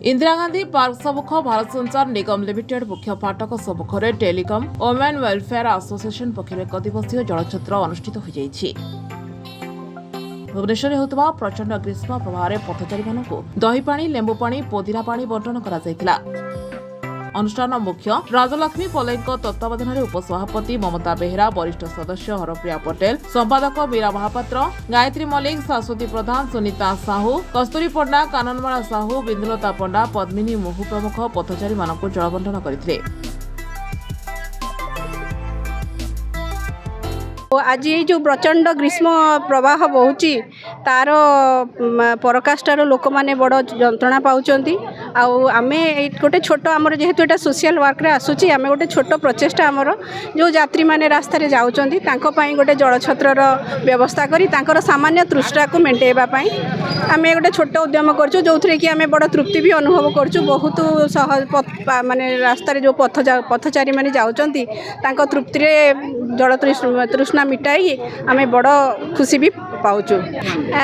Indira Gandhi park सम्मुख भारत संचार निगम limited मुख्य फाटक सम्मुख टेलिकम वुमेन वेलफेयर एसोसिएशन पक्षर एक दिवसीय जलछत्र अनुष्ठित हो जाइछि। भुवनेश्वर होता प्रचंड ग्रीष्म प्रभाव पथचारी मानू दहीपाणी लेंबुपाणी पुदीना पाणी बंटन करा। अनुष्ठान मुख्य राजलक्ष्मी पल्लई तत्वावधान में उपसभापति ममता बेहेरा, वरिष्ठ सदस्य हरप्रिया पटेल, संपादक मीरा महापात्र, गायत्री मल्लिक, शाश्वती प्रधान, सुनीता साहू, कस्तूरी पंडा, काननमाला साहू, बिंदुलता पंडा, पद्मिनी मुहु प्रमुख पथचारी मानू जल बंटन करथिले। आज ये जो प्रचंड ग्रीष्म प्रवाह बहुची तार परकाष्ठार लोक मैंने बड़ जंत्रणा पाँच आमे गोटे छोट आमर जेहेतु एटा सोशल वर्क रे आसुची आमे गोटे छोट प्रचेष्टा आमर जो यात्री माने रास्ता रे जाउचंती तांको पई गोटे जलछत्रर व्यवस्था करी तांकर सामान्य तृष्णा को मेंटेबा पई आमे गोटे छोट उद्यम करछु जोथरे कि आमे बड़ तृप्ति भी अनुभव करछु। बहुत सहज माने रास्ता रे जो पथचारी माने जाउचंती तांको तृप्ति रे जल तृष्णा मिटाई आमे बड़ खुशी भी पाउछु।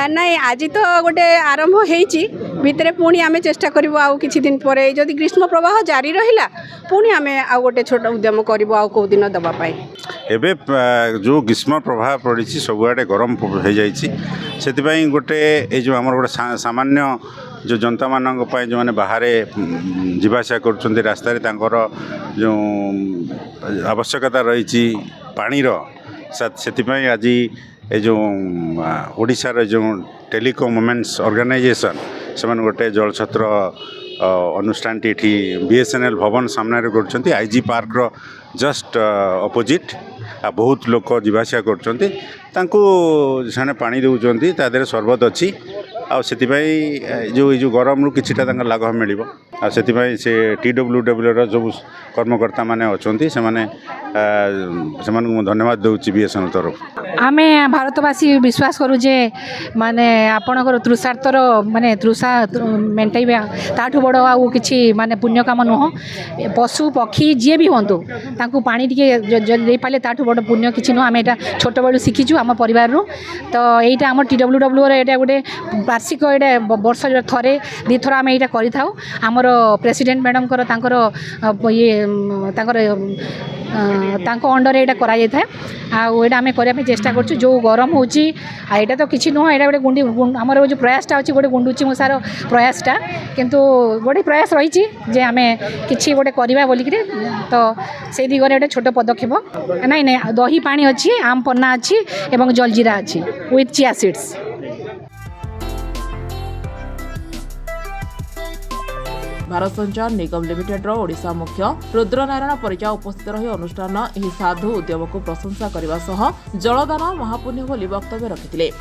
नहीं आज तो गोटे आरंभ होईची भितरे पुणी आमे चेष्टा करिवो आउ किछि दिन परे जदि ग्रीष्म प्रवाह जारी रहिला पुणी आमे आउ गोटे छोट उद्यम करिवो आउ को दिन दबा पाई। एबे जो ग्रीष्म प्रभाव पड़ी सबुआडे गरम हो जाइछि सेतिपई गोटे ए जो हमर गोटे सामान्य जो जनता मानक पई जो माने बाहरे जीवाशा करछन्ती रास्ता रे तांकर जो आवश्यकता रहिछि पानी रो सेतिपई आज ए जो ओडिशा जो टेलिकम वुमेन्स ऑर्गेनाइजेशन से गोटे जलछत्र अनुष्ठान बीएसएनएल भवन सामने कर आईजी पार्क रो जस्ट अपोजिट बहुत लोक जीवाशा कर पानी दौरान तादेह सरबत अच्छी जो गरम रू कि लाघव मिल से TWW जो कर्मकर्ता माने अच्छा से धन्यवाद दूसरी बीएसएनएल तरफ। आमे भारतवासी विश्वास करूँ जे माने आपणकर तृषार्तर माने तृषा मेटाइबा ताठू बड़ आउ कि माने पुण्य काम नुह। पशु पक्षी जी भी हूँ तांकू पानी टे पारे ताठू बड़ पुण्य किसी नुह। आम यहाँ छोट बड़ू शिखीचु आम परिवार तो यहाँ आम TWW यहाँ गोटे वार्षिक ये वर्ष थे दी थर आम यहाँ कर आमर प्रेसिडेंट मैडम ये अंडर यहाँ कराए आउटा आम करने चेष्टा कर जो गरम होची यहाँ तो किसी नुह। यहाँ गोटे गुंडी आमर जो प्रयासटा अच्छी गोटे गुंडुची मूषार प्रयासटा किंतु गोटे प्रयास रही जे आम कि गोटे करवा बोलिक तो से दिगरे गोटे छोट पदक्षेप नाई नाई दही पानी अच्छी आम पन्ना अच्छी एवं जलजीरा अच्छी विथ चिया सीड्स। भारत संचार निगम लिमिटेड ओडिशा मुख्य रुद्रनारायण परिजा उपस्थित रही अनुष्ठान एही साधु उद्यम को प्रशंसा करने सह जलदान महापुण्य बोली वक्तव्य रखिथिले।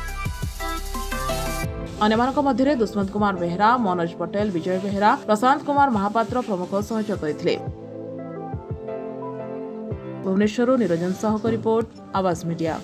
अन्यमानक मध्य दुष्मंत कुमार बेहेरा, मनोज पटेल, विजय बेहेरा, प्रशांत कुमार महापात्र प्रमुख सहयोग करथिले। भुवनेश्वर निरंजन साहू रिपोर्ट आवाज मीडिया।